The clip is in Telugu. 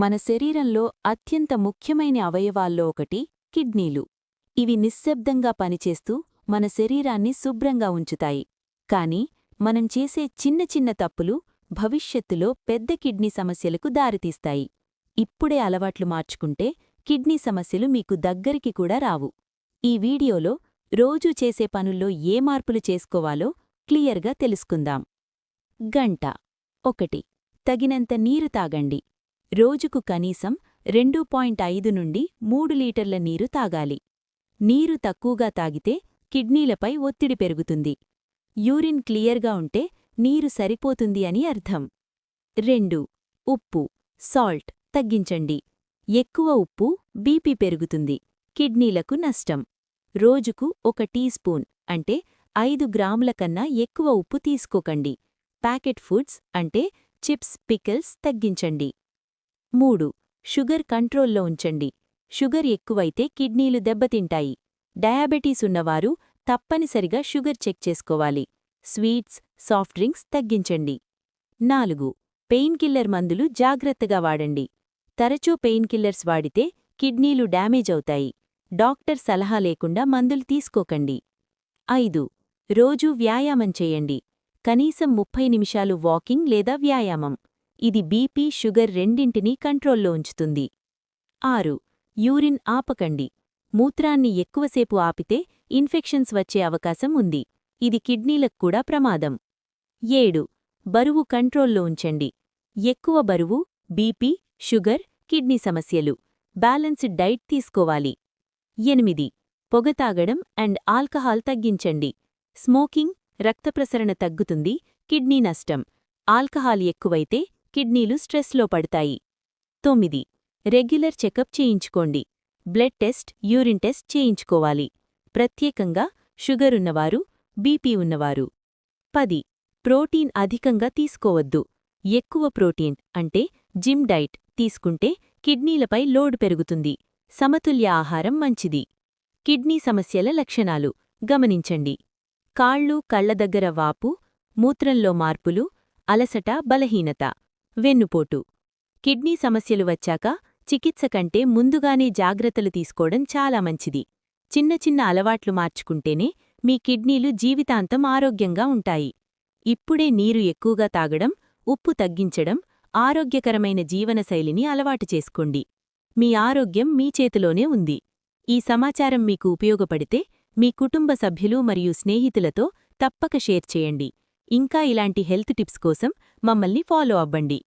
మన శరీరంలో అత్యంత ముఖ్యమైన అవయవాల్లో ఒకటి కిడ్నీలు. ఇవి నిశ్శబ్దంగా పనిచేస్తూ మన శరీరాన్ని శుభ్రంగా ఉంచుతాయి. కాని మనం చేసే చిన్న చిన్న తప్పులు భవిష్యత్తులో పెద్ద కిడ్నీ సమస్యలకు దారితీస్తాయి. ఇప్పుడే అలవాట్లు మార్చుకుంటే కిడ్నీ సమస్యలు మీకు దగ్గరికి కూడా రావు. ఈ వీడియోలో రోజూ చేసే పనుల్లో ఏ మార్పులు చేసుకోవాలో క్లియర్గా తెలుసుకుందాం. గంట 1. తగినంత నీరు తాగండి. రోజుకు కనీసం 2.5 నుండి 3 లీటర్ల నీరు తాగాలి. నీరు తక్కువగా తాగితే కిడ్నీలపై ఒత్తిడి పెరుగుతుంది. యూరిన్ క్లియర్గా ఉంటే నీరు సరిపోతుంది అని అర్థం. 2. ఉప్పు సాల్ట్ తగ్గించండి. ఎక్కువ ఉప్పు బీపీ పెరుగుతుంది, కిడ్నీలకు నష్టం. రోజుకు 1 టీ స్పూన్ అంటే 5 గ్రాముల కన్నా ఎక్కువ ఉప్పు తీసుకోకండి. ప్యాకెట్ ఫుడ్స్ అంటే చిప్స్, పికిల్స్ తగ్గించండి. 3. షుగర్ కంట్రోల్లో ఉంచండి. షుగర్ ఎక్కువైతే కిడ్నీలు దెబ్బతింటాయి. డయాబెటీస్ ఉన్నవారు తప్పనిసరిగా షుగర్ చెక్ చేసుకోవాలి. స్వీట్స్, సాఫ్ట్ డ్రింక్స్ తగ్గించండి. 4. పెయిన్ కిల్లర్ మందులు జాగ్రత్తగా వాడండి. తరచూ పెయిన్ కిల్లర్స్ వాడితే కిడ్నీలు డ్యామేజ్ అవుతాయి. డాక్టర్ సలహా లేకుండా మందులు తీసుకోకండి. 5. రోజూ వ్యాయామం చేయండి. కనీసం 30 నిమిషాలు వాకింగ్ లేదా వ్యాయామం. ఇది బీపీ, షుగర్ రెండింటినీ కంట్రోల్లో ఉంచుతుంది. 6. యూరిన్ ఆపకండి. మూత్రాన్ని ఎక్కువసేపు ఆపితే ఇన్ఫెక్షన్స్ వచ్చే అవకాశం ఉంది. ఇది కిడ్నీలకు కూడా ప్రమాదం. 7. బరువు కంట్రోల్లో ఉంచండి. ఎక్కువ బరువు బీపీ, షుగర్, కిడ్నీ సమస్యలు. బ్యాలెన్స్డ్ డైట్ తీసుకోవాలి. 8. పొగ తాగడం అండ్ ఆల్కహాల్ తగ్గించండి. స్మోకింగ్ రక్తప్రసరణ తగ్గుతుంది, కిడ్నీ నష్టం. ఆల్కహాల్ ఎక్కువైతే కిడ్నీలు స్ట్రెస్లో పడతాయి. 9. రెగ్యులర్ చెకప్ చేయించుకోండి. బ్లడ్ టెస్ట్, యూరిన్ టెస్ట్ చేయించుకోవాలి. ప్రత్యేకంగా షుగర్ ఉన్నవారు, బీపీ ఉన్నవారు. 10. ప్రోటీన్ అధికంగా తీసుకోవద్దు. ఎక్కువ ప్రోటీన్ అంటే జిమ్ డైట్ తీసుకుంటే కిడ్నీలపై లోడ్ పెరుగుతుంది. సమతుల్య ఆహారం మంచిది. కిడ్నీ సమస్యల లక్షణాలు గమనించండి. కాళ్ళు, కళ్ల దగ్గర వాపు, మూత్రంలో మార్పులు, అలసట, బలహీనత, వెన్నుపోటు. కిడ్నీ సమస్యలు వచ్చాక చికిత్స కంటే ముందుగానే జాగ్రత్తలు తీసుకోవడం చాలా మంచిది. చిన్న చిన్న అలవాట్లు మార్చుకుంటేనే మీ కిడ్నీలు జీవితాంతం ఆరోగ్యంగా ఉంటాయి. ఇప్పుడే నీరు ఎక్కువగా తాగడం, ఉప్పు తగ్గించడం, ఆరోగ్యకరమైన జీవనశైలిని అలవాటు చేసుకోండి. మీ ఆరోగ్యం మీ చేతిలోనే ఉంది. ఈ సమాచారం మీకు ఉపయోగపడితే మీ కుటుంబ సభ్యులు మరియు స్నేహితులతో తప్పక షేర్ చేయండి. ఇంకా ఇలాంటి హెల్త్ టిప్స్ కోసం మమ్మల్ని ఫాలో అవ్వండి.